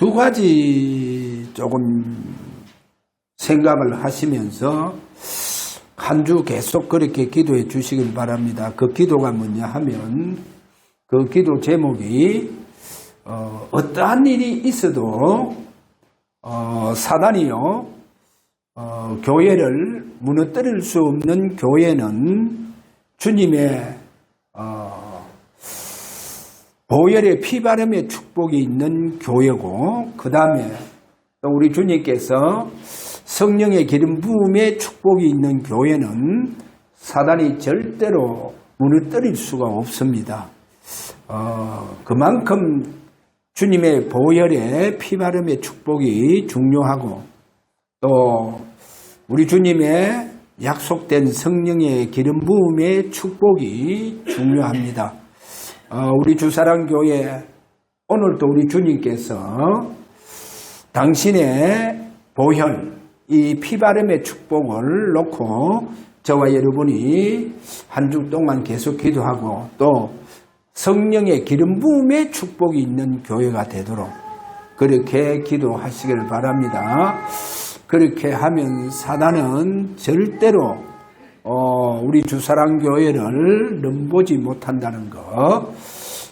두 가지 조금 생각을 하시면서 한 주 계속 그렇게 기도해 주시길 바랍니다. 그 기도가 뭐냐 하면 그 기도 제목이 어떠한 일이 있어도 사단이요 교회를 무너뜨릴 수 없는 교회는 주님의 보혈의 피바름의 축복이 있는 교회고, 그 다음에 또 우리 주님께서 성령의 기름 부음의 축복이 있는 교회는 사단이 절대로 무너뜨릴 수가 없습니다. 그만큼 주님의 보혈의 피바름의 축복이 중요하고, 또 우리 주님의 약속된 성령의 기름 부음의 축복이 중요합니다. 우리 주사랑교회 오늘도 우리 주님께서 당신의 보혈, 이 피바름의 축복을 놓고 저와 여러분이 한 주 동안 계속 기도하고 또 성령의 기름 부음의 축복이 있는 교회가 되도록 그렇게 기도하시길 바랍니다. 그렇게 하면 사단은 절대로 우리 주사랑교회를 넘보지 못한다는 것,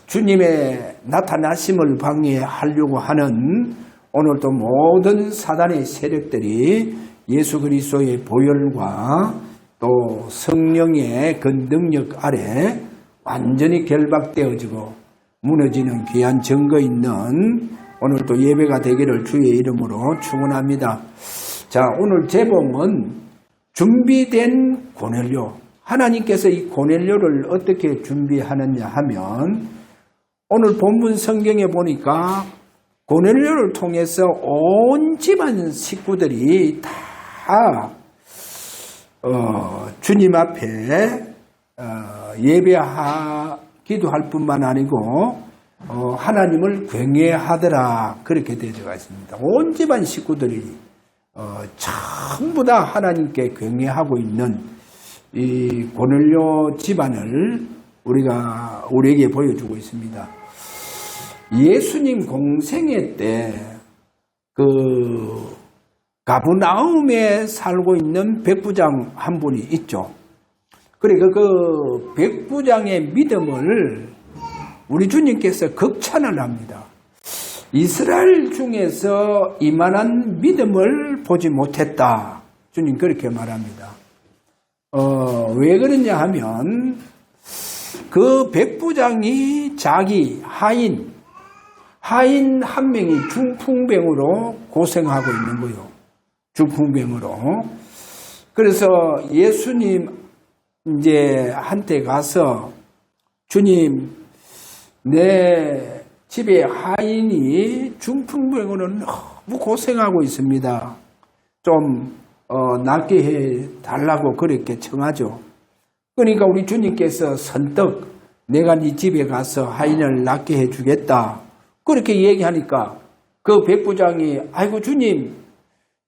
주님의 나타나심을 방해하려고 하는 오늘도 모든 사단의 세력들이 예수 그리스도의 보혈과 또 성령의 그 능력 아래 완전히 결박되어지고 무너지는 귀한 증거 있는 오늘도 예배가 되기를 주의 이름으로 축원합니다. 자, 오늘 제목은 준비된 고넬료. 하나님께서 이 고넬료를 어떻게 준비하느냐 하면 오늘 본문 성경에 보니까 고넬료를 통해서 온 집안 식구들이 다 주님 앞에 기도할 뿐만 아니고 하나님을 경외하더라, 그렇게 되어가 있습니다. 온 집안 식구들이 전부 다 하나님께 경외하고 있는 이 고넬료 집안을 우리에게 보여주고 있습니다. 예수님 공생애 때 그 가브나움에 살고 있는 백부장 한 분이 있죠. 그러니까 그 백부장의 믿음을 우리 주님께서 극찬을 합니다. 이스라엘 중에서 이만한 믿음을 보지 못했다, 주님 그렇게 말합니다. 왜 그러냐 하면 그 백부장이 자기 하인 한 명이 중풍병으로 고생하고 있는 거예요. 중풍병으로. 그래서 예수님 이제 한테 가서 주님, 내 집에 하인이 중풍병으로 너무 고생하고 있습니다. 좀 낫게 해달라고 그렇게 청하죠. 그러니까 우리 주님께서 선뜻 내가 네 집에 가서 하인을 낫게 해주겠다, 그렇게 얘기하니까 그 백부장이 아이고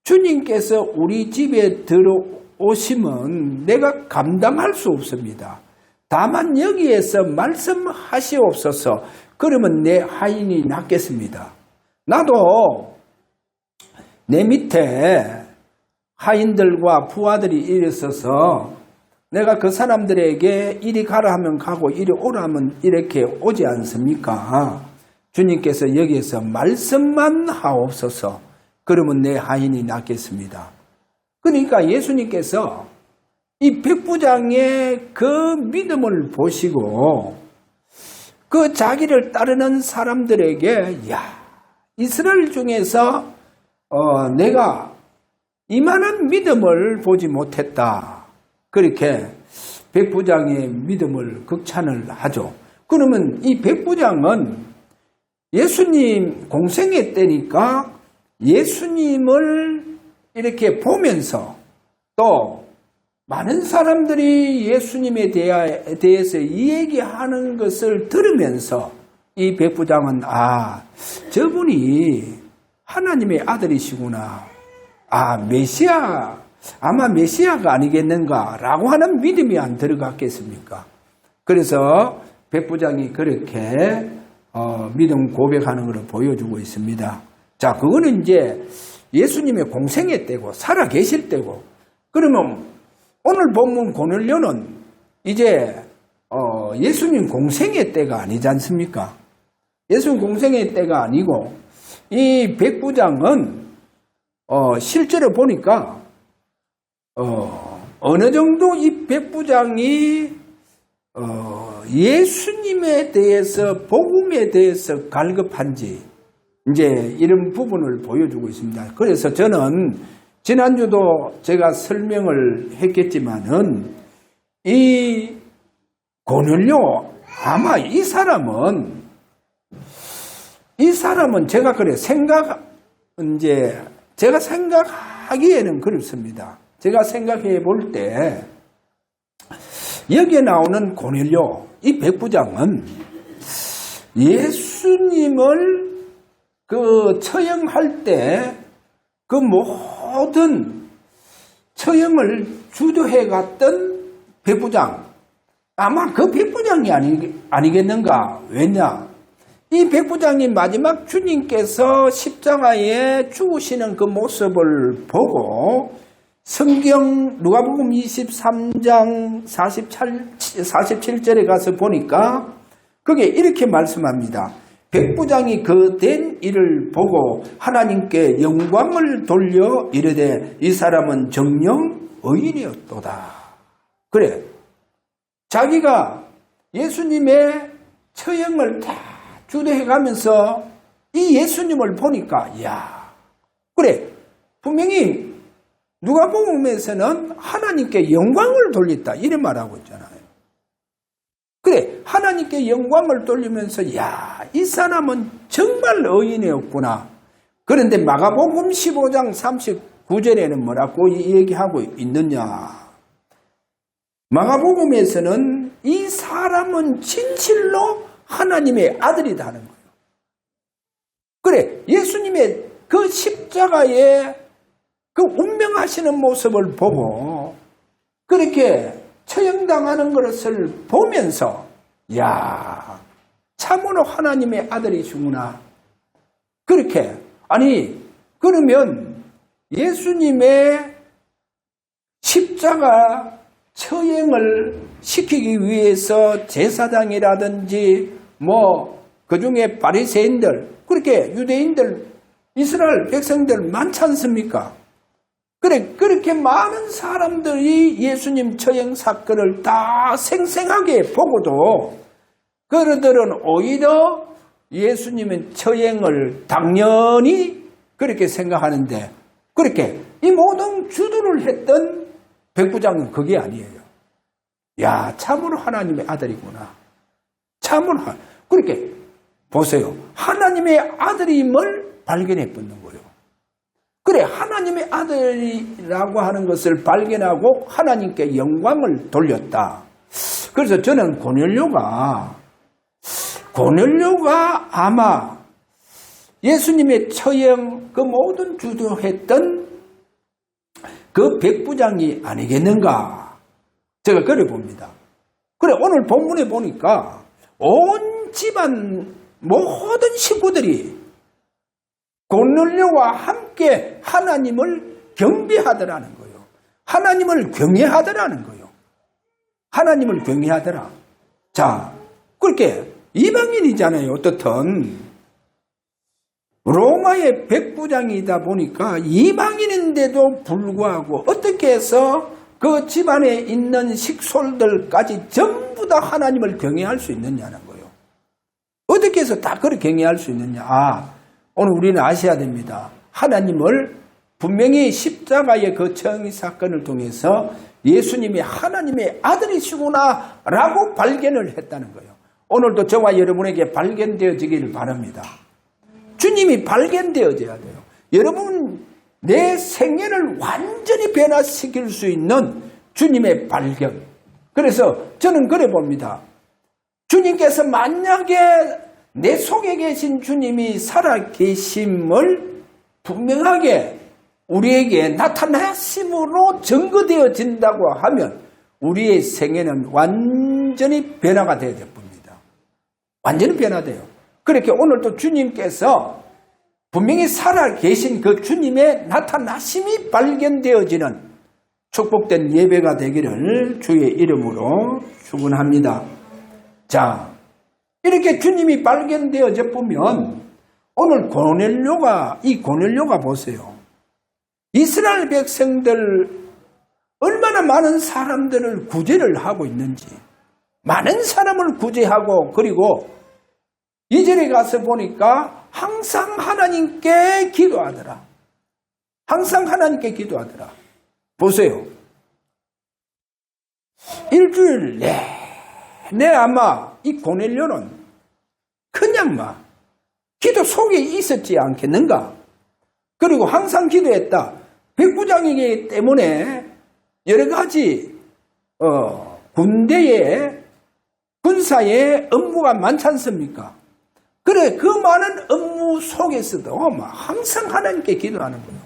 주님께서 우리 집에 들어오시면 내가 감당할 수 없습니다. 다만 여기에서 말씀하시옵소서. 그러면 내 하인이 낫겠습니다. 나도 내 밑에 하인들과 부하들이 일어서서 내가 그 사람들에게 이리 가라 하면 가고 이리 오라 하면 이렇게 오지 않습니까? 주님께서 여기에서 말씀만 하옵소서. 그러면 내 하인이 낫겠습니다. 그러니까 예수님께서 이 백부장의 그 믿음을 보시고 그 자기를 따르는 사람들에게 이스라엘 중에서 내가 이만한 믿음을 보지 못했다, 그렇게 백부장의 믿음을 극찬을 하죠. 그러면 이 백부장은 예수님 공생애 때니까 예수님을 이렇게 보면서 또 많은 사람들이 예수님에 대해서 얘기하는 것을 들으면서 이 백부장은 저분이 하나님의 아들이시구나, 아마 메시아가 아니겠는가 라고 하는 믿음이 안 들어갔겠습니까? 그래서 백부장이 그렇게 믿음 고백하는 것을 보여주고 있습니다. 자, 그거는 이제 예수님의 공생애 때고 살아 계실 때고, 그러면 오늘 본문 고넬료는 이제 예수님 공생애 때가 아니지 않습니까? 예수님 공생애 때가 아니고 이 백부장은 실제로 보니까 어느 정도 이 백부장이 예수님에 대해서 복음에 대해서 갈급한지 이제 이런 부분을 보여주고 있습니다. 그래서 저는 지난주도 제가 설명을 했겠지만은 이 고넬료 아마 이 사람은 제가 그래 제가 생각하기에는 그렇습니다. 제가 생각해 볼 때 여기에 나오는 고넬료 이 백부장은 예수님을 그 처형할 때 그 모든 처형을 주도해 갔던 백부장, 아마 그 백부장이 아니겠는가? 왜냐? 이 백부장이 마지막 주님께서 십자가에 죽으시는 그 모습을 보고 성경 누가복음 23장 47절에 가서 보니까 그게 이렇게 말씀합니다. 백부장이 그 된 일을 보고 하나님께 영광을 돌려 이르되 이 사람은 정녕 의인이었도다. 그래, 자기가 예수님의 처형을 다 주도해 가면서 이 예수님을 보니까 그래, 분명히 누가복음에서는 하나님께 영광을 돌렸다 이런 말하고 있잖아요. 그래, 하나님께 영광을 돌리면서 이 사람은 정말 의인이었구나. 그런데 마가복음 15장 39절에는 뭐라고 얘기하고 있느냐? 마가복음에서는 이 사람은 진실로 하나님의 아들이다 하는 거예요. 그래, 예수님의 그 십자가에 그 운명하시는 모습을 보고 그렇게 처형당하는 것을 보면서 참으로 하나님의 아들이시구나. 그렇게 그러면 예수님의 십자가 처형을 시키기 위해서 제사장이라든지 그 중에 바리새인들, 그렇게 유대인들, 이스라엘 백성들 많지 않습니까? 그래, 그렇게 많은 사람들이 예수님 처형 사건을 다 생생하게 보고도 그들은 오히려 예수님의 처형을 당연히 그렇게 생각하는데 그렇게 이 모든 주도를 했던 백부장은 그게 아니에요. 참으로 하나님의 아들이구나. 참으로 그렇게 보세요. 하나님의 아들임을 발견해 보는 거예요. 그래, 하나님의 아들이라고 하는 것을 발견하고 하나님께 영광을 돌렸다. 그래서 저는 고넬료가 아마 예수님의 처형 그 모든 주도했던 그 백부장이 아니겠는가? 제가 그래 봅니다. 그래, 오늘 본문에 보니까 온 집안 모든 식구들이 고넬료와 함께 하나님을 경배하더라는 거예요. 하나님을 경외하더라는 거예요. 하나님을 경외하더라. 자, 그렇게 이방인이잖아요. 어떻든 로마의 백부장이다 보니까 이방인인데도 불구하고 어떻게 해서 그 집안에 있는 식솔들까지 전부 다 하나님을 경외할 수 있느냐는 거예요. 어떻게 해서 다 그렇게 경외할 수 있느냐? 오늘 우리는 아셔야 됩니다. 하나님을 분명히 십자가의 그 처형 사건을 통해서 예수님이 하나님의 아들이시구나 라고 발견을 했다는 거예요. 오늘도 저와 여러분에게 발견되어지기를 바랍니다. 주님이 발견되어져야 돼요. 여러분, 내 생애를 완전히 변화시킬 수 있는 주님의 발견. 그래서 저는 그래 봅니다. 주님께서 만약에 내 속에 계신 주님이 살아계심을 분명하게 우리에게 나타나심으로 증거되어진다고 하면 우리의 생애는 완전히 변화가 되어질 겁니다. 완전히 변화돼요. 그렇게 오늘도 주님께서 분명히 살아 계신 그 주님의 나타나심이 발견되어지는 축복된 예배가 되기를 주의 이름으로 축원합니다. 자, 이렇게 주님이 발견되어져 보면 오늘 고넬료가 보세요. 이스라엘 백성들 얼마나 많은 사람들을 구제를 하고 있는지, 많은 사람을 구제하고, 그리고 2절에 가서 보니까 항상 하나님께 기도하더라. 항상 하나님께 기도하더라. 보세요. 일주일 내내 아마 이 고넬료는 그냥 막 기도 속에 있었지 않겠는가? 그리고 항상 기도했다. 백부장이기 때문에 여러 가지 군사의 업무가 많지 않습니까? 그래, 그 많은 업무 속에서도 항상 하나님께 기도하는 거예요.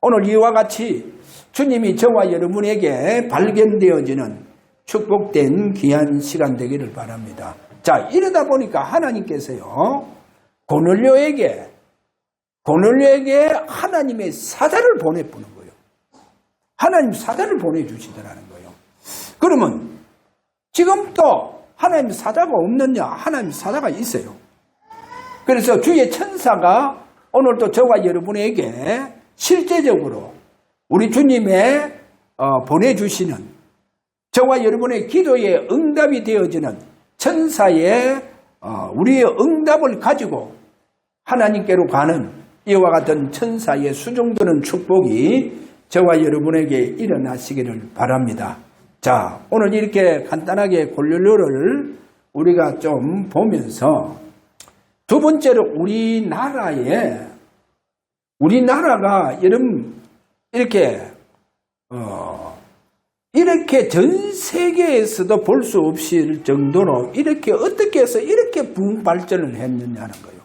오늘 이와 같이 주님이 저와 여러분에게 발견되어지는 축복된 귀한 시간 되기를 바랍니다. 자, 이러다 보니까 하나님께서요, 고넬료에게 하나님의 사자를 보내보는 거예요. 하나님 사자를 보내주시더라는 거예요. 그러면 지금 또 하나님 사자가 없느냐? 하나님 사자가 있어요. 그래서 주의 천사가 오늘도 저와 여러분에게 실제적으로 우리 주님의 보내주시는 저와 여러분의 기도에 응답이 되어지는 천사의 우리의 응답을 가지고 하나님께로 가는 이와 같은 천사의 수종드는 축복이 저와 여러분에게 일어나시기를 바랍니다. 자, 오늘 이렇게 간단하게 고넬료를 우리가 좀 보면서 두 번째로 우리나라가 여러분 이렇게 전 세계에서도 볼 수 없을 정도로 이렇게 어떻게 해서 이렇게 발전을 했느냐는 거예요.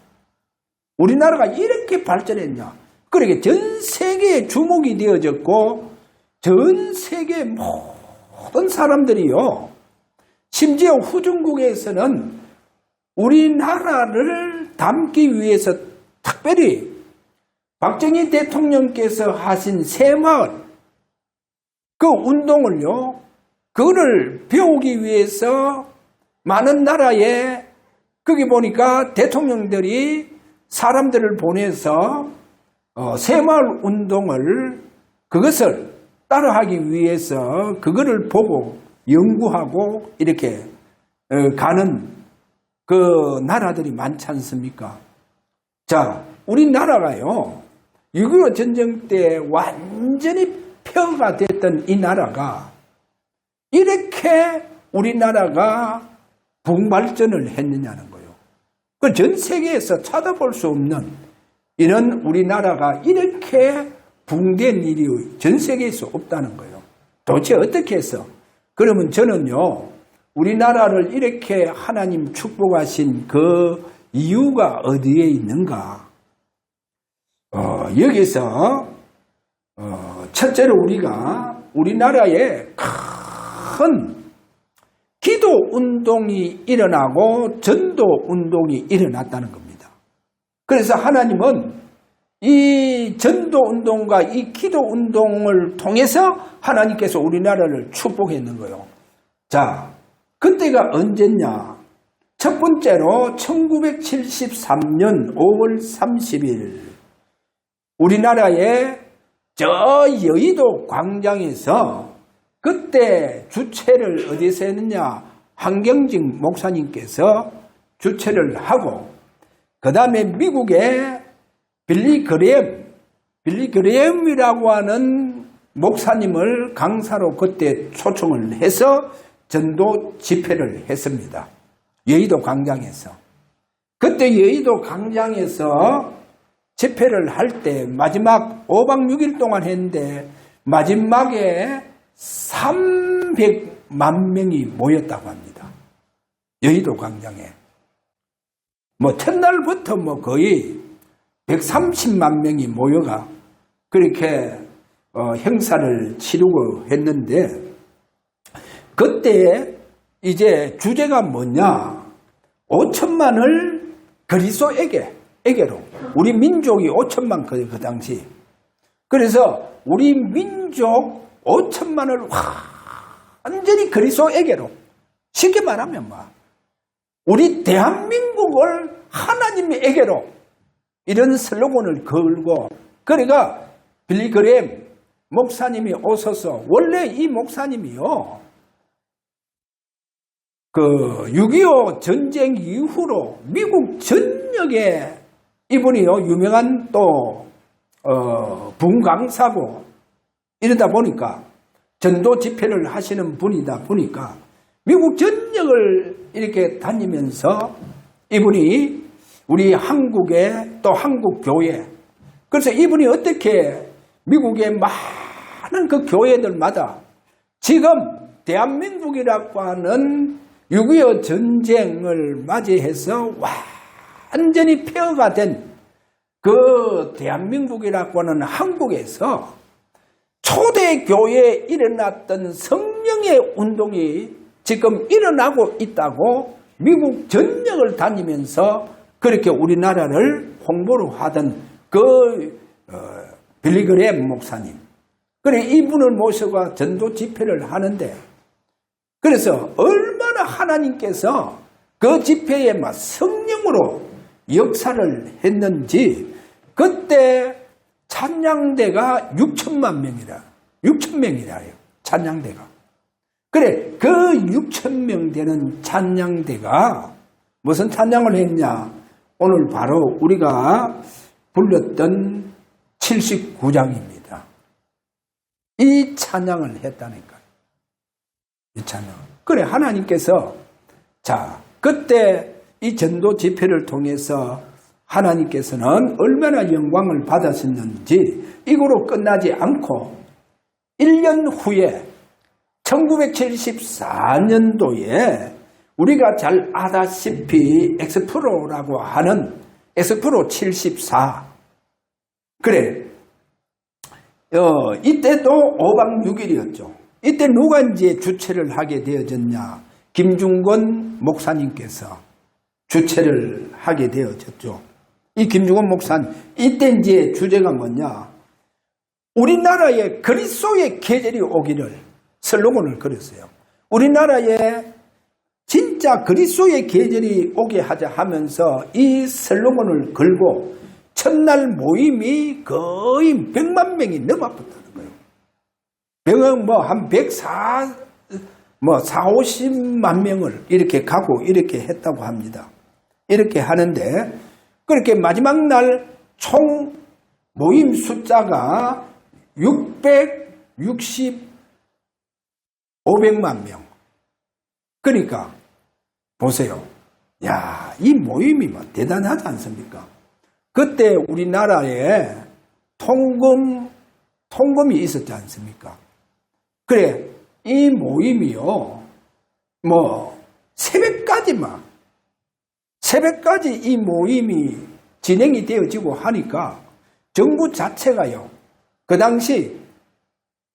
우리나라가 이렇게 발전했냐? 그러게 전 세계에 주목이 되어졌고 전 세계 모든 사람들이요. 심지어 후중국에서는 우리나라를 담기 위해서 특별히 박정희 대통령께서 하신 새마을 그 운동을요, 그거를 배우기 위해서 많은 나라에 거기 보니까 대통령들이 사람들을 보내서 새마을 운동을 그것을 따라하기 위해서 그거를 보고 연구하고 이렇게 가는 그 나라들이 많지 않습니까? 자, 우리나라가요, 6.25 전쟁 때 완전히 폐허가 됐던 이 나라가 이렇게 우리나라가 부흥발전을 했느냐는 거예요. 그 전 세계에서 찾아볼 수 없는 이런 우리나라가 이렇게 부흥된 일이 전 세계에서 없다는 거예요. 도대체 어떻게 해서? 그러면 저는요, 우리나라를 이렇게 하나님 축복하신 그 이유가 어디에 있는가? 여기서 첫째로 우리나라에 큰 기도 운동이 일어나고 전도 운동이 일어났다는 겁니다. 그래서 하나님은 이 전도 운동과 이 기도 운동을 통해서 하나님께서 우리나라를 축복했는 거예요. 자, 그때가 언제냐? 첫 번째로 1973년 5월 30일 우리나라의 저 여의도 광장에서 그때 주최를 어디서 했느냐? 한경직 목사님께서 주최를 하고 그 다음에 미국의 빌리 그레엄이라고 하는 목사님을 강사로 그때 초청을 해서 전도 집회를 했습니다. 여의도 광장에서. 그때 여의도 광장에서 집회를 할 때 마지막 5박 6일 동안 했는데 마지막에 300만 명이 모였다고 합니다. 여의도 광장에. 첫날부터 거의 130만 명이 모여가 그렇게 행사를 치르고 했는데 그때 이제 주제가 뭐냐? 5천만을 그리스도에게 에게로. 우리 민족이 5천만 그 당시. 그래서 우리 민족 5천만을 완전히 그리스도에게로. 쉽게 말하면 우리 대한민국을 하나님에게로 이런 슬로건을 걸고 그러니까 빌리그램 목사님이 오셔서 원래 이 목사님이요. 그 6.25 전쟁 이후로 미국 전역에 이분이요 유명한 또 분강사고 이러다 보니까 전도 집회를 하시는 분이다 보니까 미국 전역을 이렇게 다니면서 이분이 우리 한국의 또 한국 교회 그래서 이분이 어떻게 미국의 많은 그 교회들마다 지금 대한민국이라고 하는 6.25 전쟁을 맞이해서 완전히 폐허가 된 그 대한민국이라고 하는 한국에서 초대교회에 일어났던 성령의 운동이 지금 일어나고 있다고 미국 전역을 다니면서 그렇게 우리나라를 홍보를 하던 그 빌리그램 목사님. 그래 이분을 모셔가 전도 집회를 하는데 그래서 얼마나 하나님께서 그 집회에 막 성령으로 역사를 했는지 그때 찬양대가 6천만 명이라 6천 명이라요. 찬양대가. 그래 그 6천 명 되는 찬양대가 무슨 찬양을 했냐? 오늘 바로 우리가 불렀던 79장입니다. 이 찬양을 했다니까요. 이 찬양. 그래 하나님께서 자 그때 이 전도 집회를 통해서 하나님께서는 얼마나 영광을 받으셨는지 이거로 끝나지 않고 1년 후에 1974년도에 우리가 잘 아다시피 엑스프로라고 하는 엑스프로 74 그래 이때도 5박 6일이었죠. 이때 누가 이제 주최를 하게 되어졌냐? 김중건 목사님께서 주최를 하게 되어졌죠. 이 김중건 목사님 이때 이제 주제가 뭐냐? 우리나라에 그리스도의 계절이 오기를 슬로건을 걸었어요. 우리나라에 진짜 그리스도의 계절이 오게 하자 하면서 이 슬로건을 걸고 첫날 모임이 거의 100만 명이 넘어붙다는 거예요. 병은 한 50만 명을 이렇게 가고 이렇게 했다고 합니다. 이렇게 하는데 그렇게 마지막 날 총 모임 숫자가 500만 명. 그러니까 보세요. 야, 이 모임이 대단하지 않습니까? 그때 우리나라에 통금이 있었지 않습니까? 그래, 이 모임이요, 새벽까지 이 모임이 진행이 되어지고 하니까 정부 자체가요, 그 당시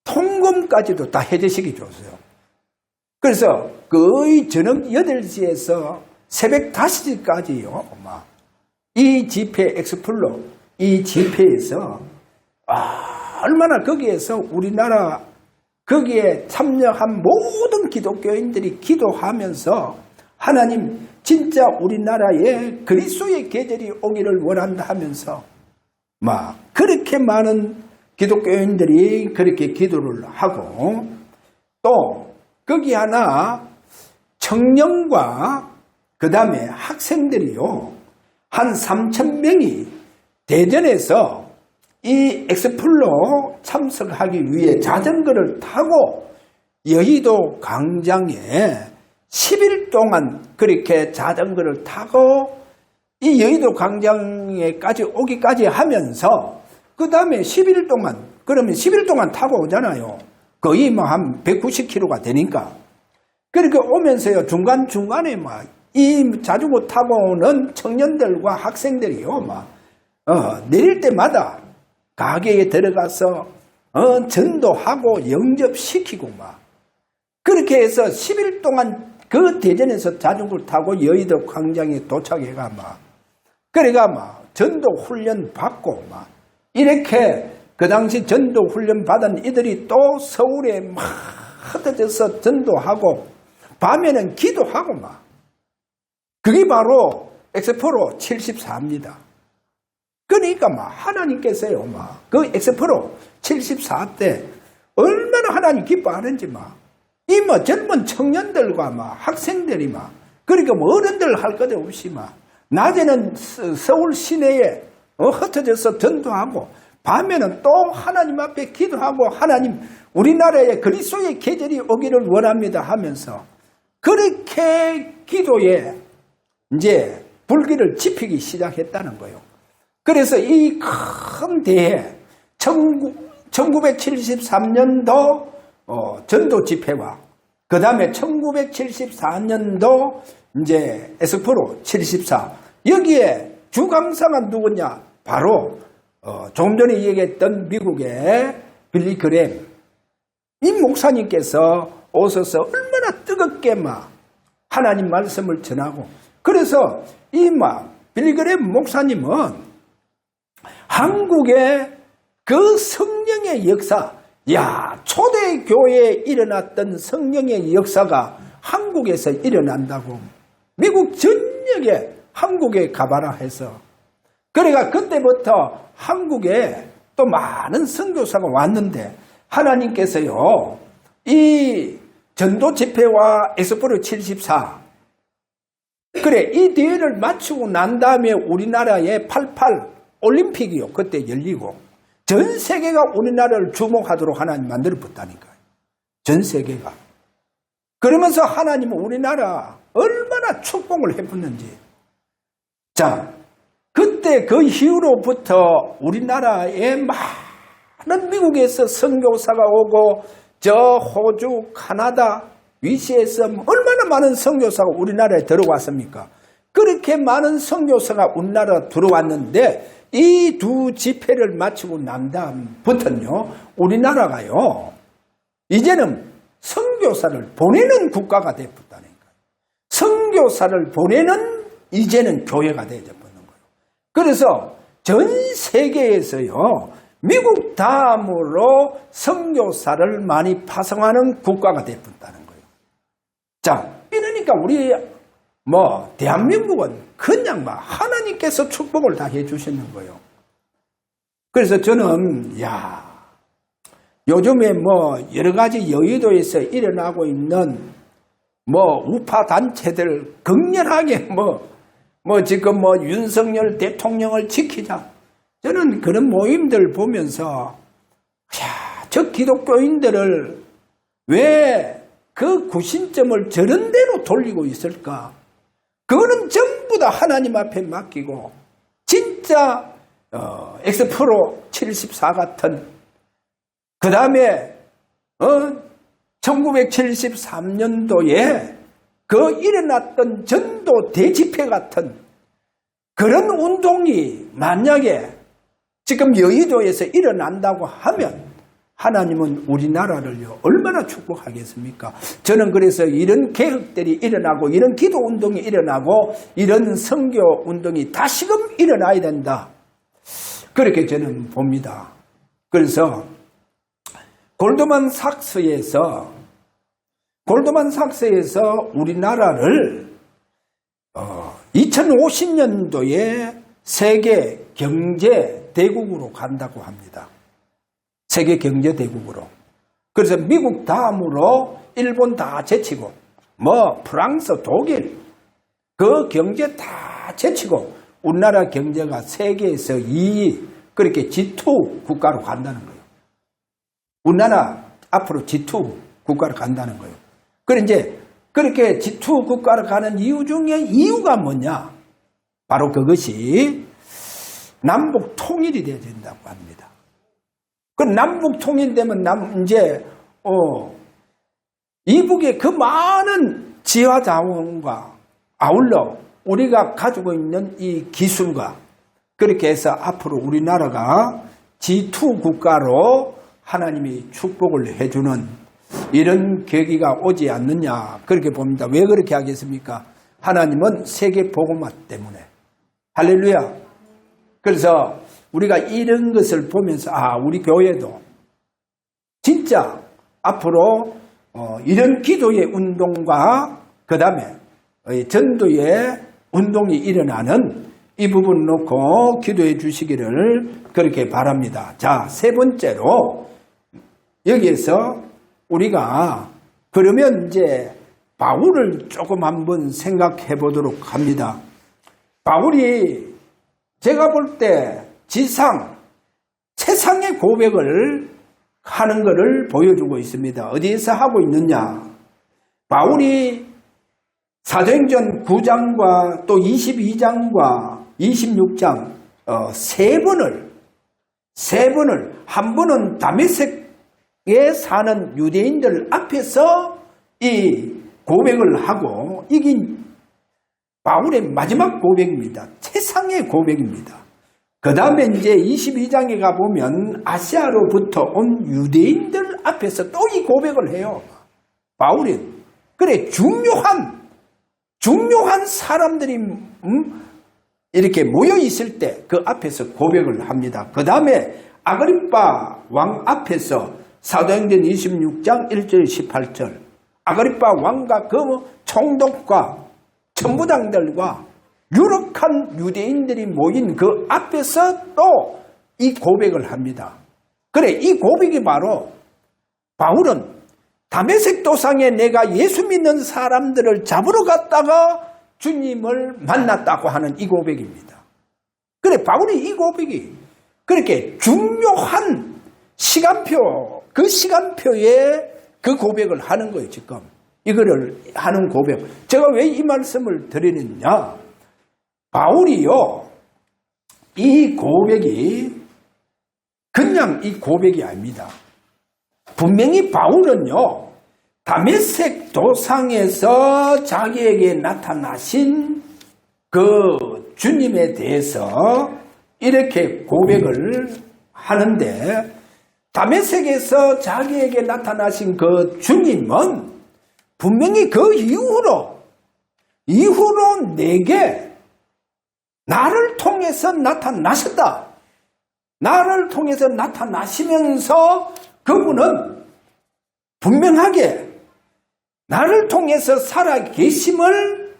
통금까지도 다 해제시켜 줬어요. 그래서 거의 저녁 8시에서 새벽 5시까지요, 이 집회 엑스플로, 이 집회에서, 얼마나 거기에서 우리나라, 거기에 참여한 모든 기독교인들이 기도하면서 하나님, 진짜 우리나라에 그리스도의 계절이 오기를 원한다 하면서, 그렇게 많은 기독교인들이 그렇게 기도를 하고, 또, 거기 하나, 청년과 그 다음에 학생들이요, 한 3,000명이 대전에서 이 엑스플로 참석하기 위해 자전거를 타고 여의도 광장에 10일 동안 그렇게 자전거를 타고 이 여의도 광장에까지 오기까지 하면서 그 다음에 11일 동안 그러면 10일 동안 타고 오잖아요. 거의 한 190km가 되니까 그렇게 오면서요 중간중간에 이 자전거 타고 오는 청년들과 학생들이요 내릴 때마다 가게에 들어가서 전도하고 영접시키고 그렇게 해서 10일 동안 그 대전에서 자전거를 타고 여의도 광장에 도착해가 그러니까 막 전도 훈련 받고 막 이렇게 그 당시 전도 훈련 받은 이들이 또 서울에 막 흩어져서 전도하고 밤에는 기도하고 막 그게 바로 엑스포로 74입니다. 그러니까 막 하나님께서요 막 그 엑스포로 74 때 얼마나 하나님 기뻐하는지 막 이 뭐 젊은 청년들과 막 학생들이 막 그러니까 뭐 어른들 할 것 없이 막 낮에는 서울 시내에 흩어져서 전도하고 밤에는 또 하나님 앞에 기도하고 하나님 우리나라에 그리스도의 계절이 오기를 원합니다 하면서 그렇게 기도에 이제 불길을 지피기 시작했다는 거예요. 그래서 이 큰 대회 1973년도 전도 집회와 그 다음에 1974년도 이제 엑스포로 74 여기에 주강사가 누구냐? 바로 조금 전에 얘기했던 미국의 빌리 그램 이 목사님께서 오셔서 얼마나 뜨겁게 막 하나님 말씀을 전하고 그래서 이 막 빌리 그램 목사님은 한국의 그 성령의 역사 초대교회에 일어났던 성령의 역사가 한국에서 일어난다고 미국 전역에 한국에 가봐라 해서 그러니까 그때부터 한국에 또 많은 선교사가 왔는데 하나님께서요 이 전도 집회와 엑스포로 74 그래 이 대회를 마치고 난 다음에 우리나라에 88 올림픽이요 그때 열리고 전 세계가 우리나라를 주목하도록 하나님 만들어봤다니까요. 전 세계가. 그러면서 하나님은 우리나라 얼마나 축복을 해봤는지. 자, 그때 그 이후로부터 우리나라에 많은 미국에서 선교사가 오고 저 호주, 카나다, 위시에서 얼마나 많은 선교사가 우리나라에 들어왔습니까? 그렇게 많은 선교사가 우리나라에 들어왔는데 이 두 집회를 마치고 난 다음부터는요 우리나라가요 이제는 선교사를 보내는 국가가 되었다니까요. 선교사를 보내는 이제는 교회가 되어버린 거예요. 그래서 전 세계에서요 미국 다음으로 선교사를 많이 파송하는 국가가 되었다는 거예요. 자, 이러니까 우리 대한민국은 그냥 하나님께서 축복을 다 해주시는 거예요. 그래서 저는, 요즘에 여러 가지 여의도에서 일어나고 있는 우파 단체들 극렬하게 지금 윤석열 대통령을 지키자. 저는 그런 모임들 보면서, 저 기독교인들을 왜 그 구심점을 저런 대로 돌리고 있을까? 그거는 전부 다 하나님 앞에 맡기고 진짜 엑스프로 74 같은 그 다음에 1973년도에 그 일어났던 전도 대집회 같은 그런 운동이 만약에 지금 여의도에서 일어난다고 하면 하나님은 우리나라를요 얼마나 축복하겠습니까? 저는 그래서 이런 개혁들이 일어나고 이런 기도 운동이 일어나고 이런 선교 운동이 다시금 일어나야 된다. 그렇게 저는 봅니다. 그래서 골드만 삭스에서 우리나라를 2050년도에 세계 경제 대국으로 간다고 합니다. 세계 경제 대국으로. 그래서 미국 다음으로 일본 다 제치고 프랑스, 독일 그 경제 다 제치고 우리나라 경제가 세계에서 2위 그렇게 G2 국가로 간다는 거예요. 우리나라 앞으로 G2 국가로 간다는 거예요. 그래 이제 그렇게 G2 국가로 가는 이유 중에 이유가 뭐냐? 바로 그것이 남북 통일이 되어야 된다고 합니다. 그 남북 통일되면 이제 이북의 그 많은 지하 자원과 아울러 우리가 가지고 있는 이 기술과 그렇게 해서 앞으로 우리나라가 G2 국가로 하나님이 축복을 해주는 이런 계기가 오지 않느냐 그렇게 봅니다. 왜 그렇게 하겠습니까? 하나님은 세계 복음화 때문에 할렐루야. 그래서 우리가 이런 것을 보면서 우리 교회도 진짜 앞으로 이런 기도의 운동과 그 다음에 전도의 운동이 일어나는 이 부분 놓고 기도해 주시기를 그렇게 바랍니다. 자, 세 번째로 여기에서 우리가 그러면 이제 바울을 조금 한번 생각해 보도록 합니다. 바울이 제가 볼 때 지상 최상의 고백을 하는 것을 보여주고 있습니다. 어디에서 하고 있느냐? 바울이 사도행전 9장과 또 22장과 26장 세 번을 한 번은 다메섹에 사는 유대인들 앞에서 이 고백을 하고 이긴 바울의 마지막 고백입니다. 최상의 고백입니다. 그 다음에 이제 22장에 가보면 아시아로부터 온 유대인들 앞에서 또 이 고백을 해요. 바울이. 그래, 중요한 사람들이 이렇게 모여 있을 때 그 앞에서 고백을 합니다. 그 다음에 아그리빠 왕 앞에서 사도행전 26장 1절 18절 아그리빠 왕과 그 총독과 천부장들과 유력한 유대인들이 모인 그 앞에서 또 이 고백을 합니다. 그래, 이 고백이 바로 바울은 다메섹 도상에 내가 예수 믿는 사람들을 잡으러 갔다가 주님을 만났다고 하는 이 고백입니다. 그래, 바울이 이 고백이 그렇게 중요한 시간표, 그 시간표에 그 고백을 하는 거예요, 지금. 이거를 하는 고백. 제가 왜 이 말씀을 드리느냐? 바울이요, 이 고백이 그냥 이 고백이 아닙니다. 분명히 바울은요, 다메섹 도상에서 자기에게 나타나신 그 주님에 대해서 이렇게 고백을 하는데, 다메섹에서 자기에게 나타나신 그 주님은 분명히 그 이후로 내게 나를 통해서 나타나셨다. 나를 통해서 나타나시면서 그분은 분명하게 나를 통해서 살아계심을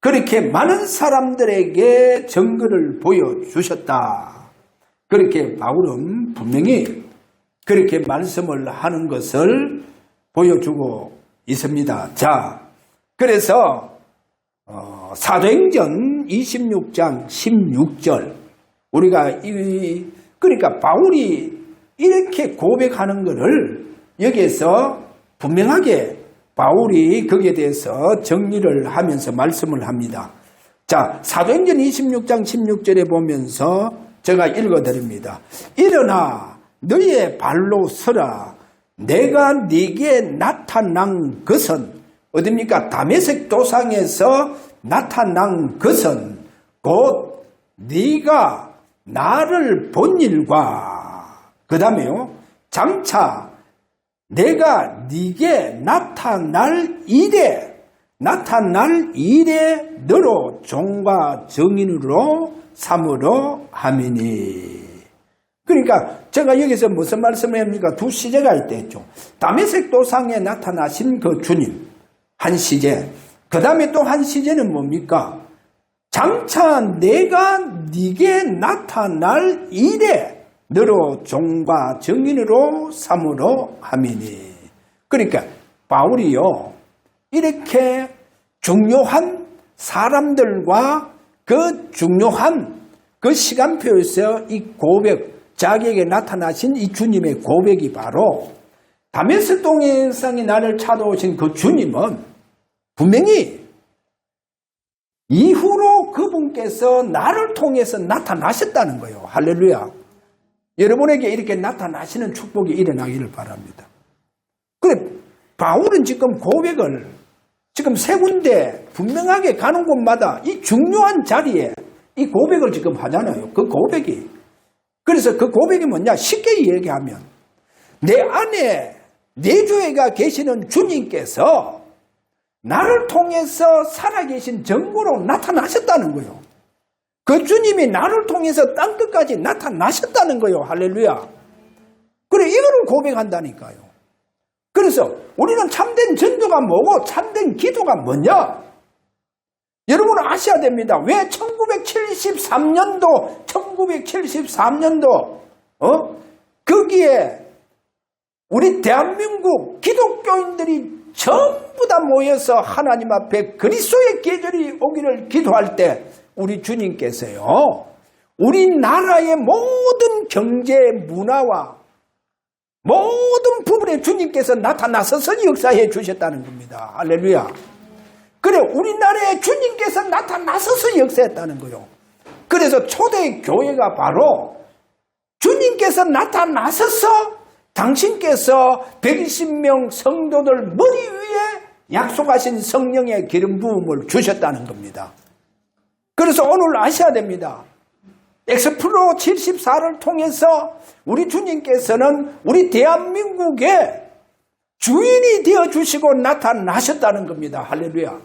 그렇게 많은 사람들에게 증거를 보여주셨다. 그렇게 바울은 분명히 그렇게 말씀을 하는 것을 보여주고 있습니다. 자, 그래서 사도행전 26장 16절 우리가 그러니까 바울이 이렇게 고백하는 것을 여기에서 분명하게 바울이 거기에 대해서 정리를 하면서 말씀을 합니다. 자, 사도행전 26장 16절에 보면서 제가 읽어드립니다. 일어나 너의 발로 서라. 내가 네게 나타난 것은 어디입니까? 다메섹 도상에서 나타난 것은 곧 네가 나를 본 일과 그 다음에요. 장차 내가 네게 나타날 일에 너로 종과 증인으로 삼으러 함이니. 그러니까 제가 여기서 무슨 말씀을 합니까? 두 시제가 있다 했죠. 다메섹 도상에 나타나신 그 주님 한 시제, 그 다음에 또 한 시제는 뭡니까? 장차 내가 네게 나타날 일에 너로 종과 증인으로 삼으러 함이니. 그러니까 바울이요, 이렇게 중요한 사람들과 그 중요한 그 시간표에서 이 고백, 자기에게 나타나신 이 주님의 고백이 바로 다메섹 동상에 나를 찾아오신 그 주님은 분명히 이후로 그분께서 나를 통해서 나타나셨다는 거예요. 할렐루야. 여러분에게 이렇게 나타나시는 축복이 일어나기를 바랍니다. 그래, 바울은 지금 고백을 지금 세 군데 분명하게 가는 곳마다 이 중요한 자리에 이 고백을 지금 하잖아요. 그 고백이. 그래서 그 고백이 뭐냐? 쉽게 얘기하면 내 안에 내주에가 계시는 주님께서 나를 통해서 살아계신 증거로 나타나셨다는 거예요. 그 주님이 나를 통해서 땅끝까지 나타나셨다는 거예요. 할렐루야. 그래, 이거를 고백한다니까요. 그래서 우리는 참된 전도가 뭐고 참된 기도가 뭐냐? 여러분은 아셔야 됩니다. 왜 1973년도 거기에 우리 대한민국 기독교인들이 전부 다 모여서 하나님 앞에 그리스도의 계절이 오기를 기도할 때 우리 주님께서요, 우리나라의 모든 경제 문화와 모든 부분에 주님께서 나타나서서 역사해 주셨다는 겁니다. 할렐루야. 그래, 우리나라에 주님께서 나타나서서 역사했다는 거요. 그래서 초대 교회가 바로 주님께서 나타나서서 당신께서 120명 성도들 머리 위에 약속하신 성령의 기름 부음을 주셨다는 겁니다. 그래서 오늘 아셔야 됩니다. 엑스플로 74를 통해서 우리 주님께서는 우리 대한민국의 주인이 되어주시고 나타나셨다는 겁니다. 할렐루야.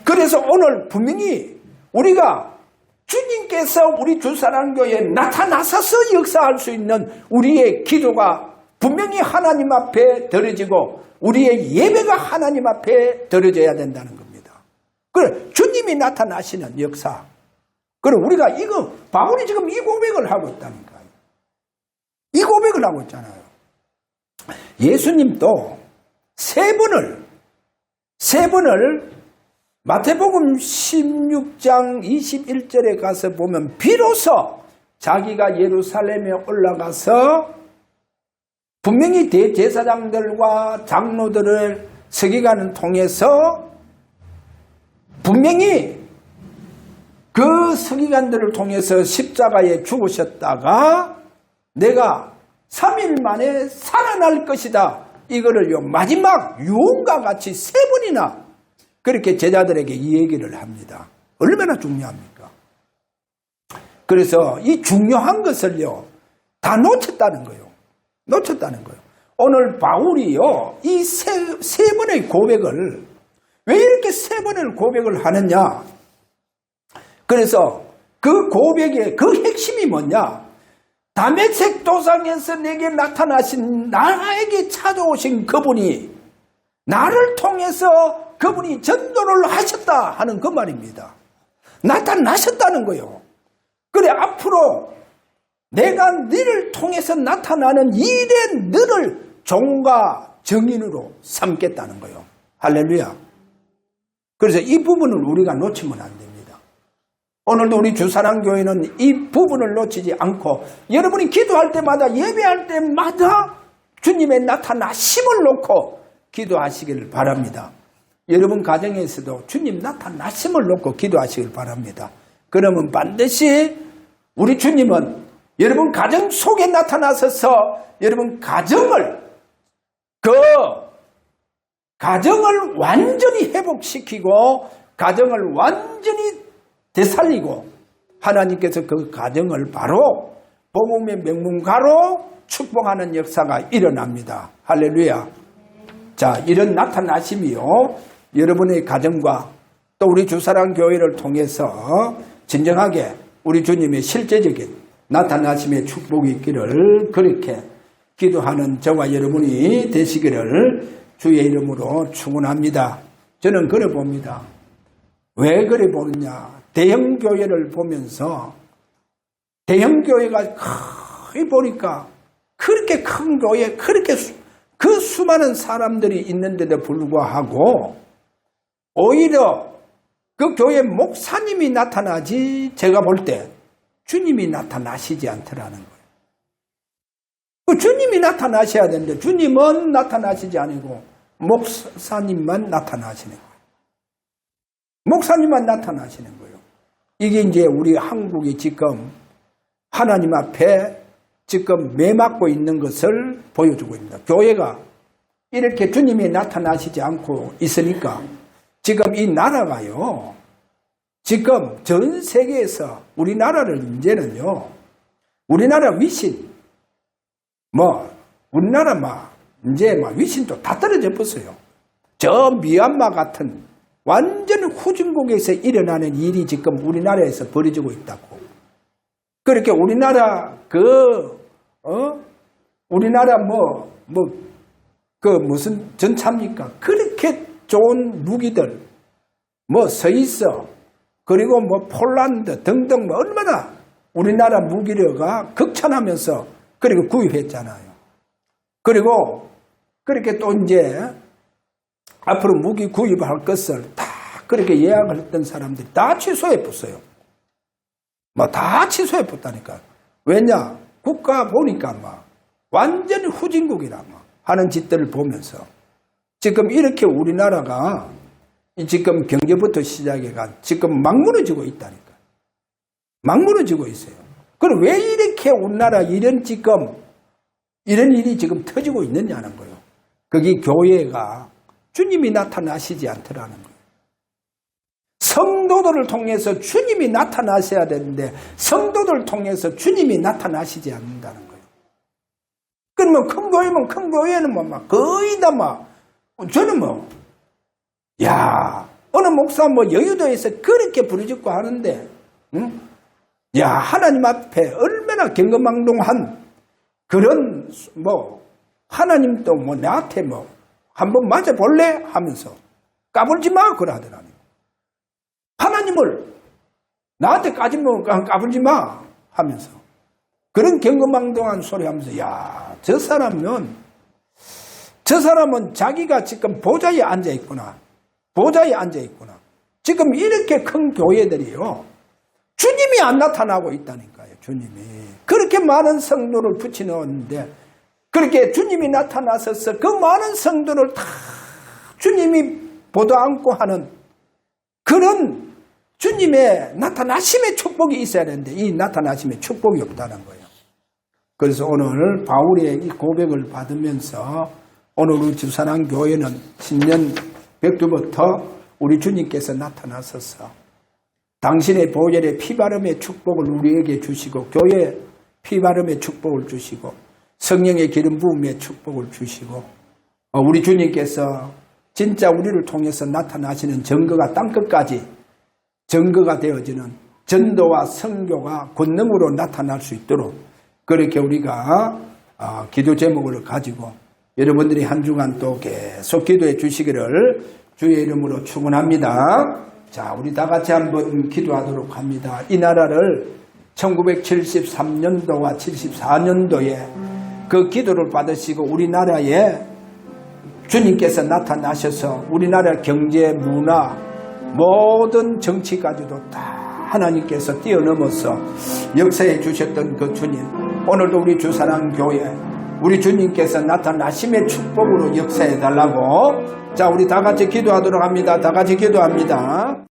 그래서 오늘 분명히 우리가 주님께서 우리 주사랑교회에 나타나셔서 역사할 수 있는 우리의 기도가 분명히 하나님 앞에 드려지고 우리의 예배가 하나님 앞에 드려져야 된다는 겁니다. 그래, 주님이 나타나시는 역사. 그래, 우리가 이거 바울이 지금 이 고백을 하고 있다니까요. 이 고백을 하고 있잖아요. 예수님도 세 번을 마태복음 16장 21절에 가서 보면 비로소 자기가 예루살렘에 올라가서 분명히 대제사장들과 장로들을 서기관을 통해서 분명히 그 서기관들을 통해서 십자가에 죽으셨다가 내가 3일 만에 살아날 것이다. 이거를요, 마지막 유언과 같이 세 번이나 그렇게 제자들에게 이 얘기를 합니다. 얼마나 중요합니까? 그래서 이 중요한 것을요, 다 놓쳤다는 거예요. 오늘 바울이요, 이 세 번의 고백을, 왜 이렇게 세 번을 고백을 하느냐? 그래서 그 고백의 그 핵심이 뭐냐? 다메섹 도상에서 내게 나타나신, 나에게 찾아오신 그분이 나를 통해서 그분이 전도를 하셨다 하는 그 말입니다. 나타나셨다는 거예요. 그래, 앞으로 내가 너를 통해서 나타나는 일에 너를 종과 정인으로 삼겠다는 거예요. 할렐루야. 그래서 이 부분을 우리가 놓치면 안 됩니다. 오늘도 우리 주사랑교회는 이 부분을 놓치지 않고 여러분이 기도할 때마다 예배할 때마다 주님의 나타나심을 놓고 기도하시기를 바랍니다. 여러분 가정에서도 주님 나타나심을 놓고 기도하시길 바랍니다. 그러면 반드시 우리 주님은 여러분 가정 속에 나타나셔서 여러분 가정을 완전히 회복시키고 가정을 완전히 되살리고 하나님께서 그 가정을 바로 복음의 명문가로 축복하는 역사가 일어납니다. 할렐루야. 자, 이런 나타나심이요, 여러분의 가정과 또 우리 주사랑교회를 통해서 진정하게 우리 주님의 실제적인 나타나심의 축복이 있기를 그렇게 기도하는 저와 여러분이 되시기를 주의 이름으로 축원합니다. 저는 그래 봅니다. 왜 그래 보느냐? 대형교회를 보면서 대형교회가 거의 보니까 그렇게 큰 교회, 그렇게 그 수많은 사람들이 있는데도 불구하고 오히려 그 교회 목사님이 나타나지 제가 볼 때 주님이 나타나시지 않더라는 거예요. 주님이 나타나셔야 되는데 주님은 나타나시지 않고 목사님만 나타나시는 거예요. 목사님만 나타나시는 거예요. 이게 이제 우리 한국이 지금 하나님 앞에 지금 매맞고 있는 것을 보여주고 있습니다. 교회가 이렇게 주님이 나타나시지 않고 있으니까 지금 이 나라가요, 지금 전 세계에서 우리나라를 이제는요, 우리나라 위신, 우리나라 이제 위신도 다 떨어져 버렸어요. 저 미얀마 같은 완전 후진국에서 일어나는 일이 지금 우리나라에서 벌어지고 있다고. 그렇게 우리나라 우리나라 무슨 전차입니까? 그렇게 좋은 무기들, 스위스, 그리고 폴란드 등등 얼마나 우리나라 무기력가 극찬하면서 그리고 구입했잖아요. 그리고 그렇게 또 이제 앞으로 무기 구입할 것을 다 그렇게 예약을 했던 사람들이 다 취소해봤어요. 다 취소해봤다니까. 왜냐? 국가 보니까 완전히 후진국이라 하는 짓들을 보면서 지금 이렇게 우리나라가 지금 경제부터 시작해가 지금 막 무너지고 있다니까. 막 무너지고 있어요. 그럼 왜 이렇게 우리나라 이런 일이 지금 터지고 있느냐는 거예요. 거기 교회가 주님이 나타나시지 않더라는 거예요. 성도들을 통해서 주님이 나타나셔야 되는데 성도들을 통해서 주님이 나타나시지 않는다는 거예요. 그러면 큰 교회면 큰 교회는 거의 다 저는 어느 목사 여의도에서 그렇게 부르짖고 하는데, 응? 하나님 앞에 얼마나 경거망동한 그런 하나님도 나한테 한번 맞아볼래? 하면서 까불지 마 그러더라고요. 하나님을 나한테 까불지 마 하면서 그런 경거망동한 소리 하면서 저 사람은 자기가 지금 보좌에 앉아 있구나. 지금 이렇게 큰 교회들이요. 주님이 안 나타나고 있다니까요. 주님이. 그렇게 많은 성도를 붙여넣었는데 그렇게 주님이 나타나셔서 그 많은 성도를 다 주님이 보도 않고 하는 그런 주님의 나타나심의 축복이 있어야 되는데 이 나타나심의 축복이 없다는 거예요. 그래서 오늘 바울의 이 고백을 받으면서 오늘 우리 집사랑교회는 신년 벽두부터 우리 주님께서 나타나셔서 당신의 보혈의 피바름의 축복을 우리에게 주시고 교회 피바름의 축복을 주시고 성령의 기름 부음의 축복을 주시고 우리 주님께서 진짜 우리를 통해서 나타나시는 증거가 땅끝까지 증거가 되어지는 전도와 선교가 권능으로 나타날 수 있도록 그렇게 우리가 기도 제목을 가지고 여러분들이 한 주간 또 계속 기도해 주시기를 주의 이름으로 축원합니다. 자, 우리 다 같이 한번 기도하도록 합니다. 이 나라를 1973년도와 74년도에 그 기도를 받으시고 우리나라에 주님께서 나타나셔서 우리나라 경제, 문화, 모든 정치까지도 다 하나님께서 뛰어넘어서 역사해 주셨던 그 주님, 오늘도 우리 주사랑교회 우리 주님께서 나타나심의 축복으로 역사해 달라고. 자, 우리 다 같이 기도하도록 합니다. 다 같이 기도합니다.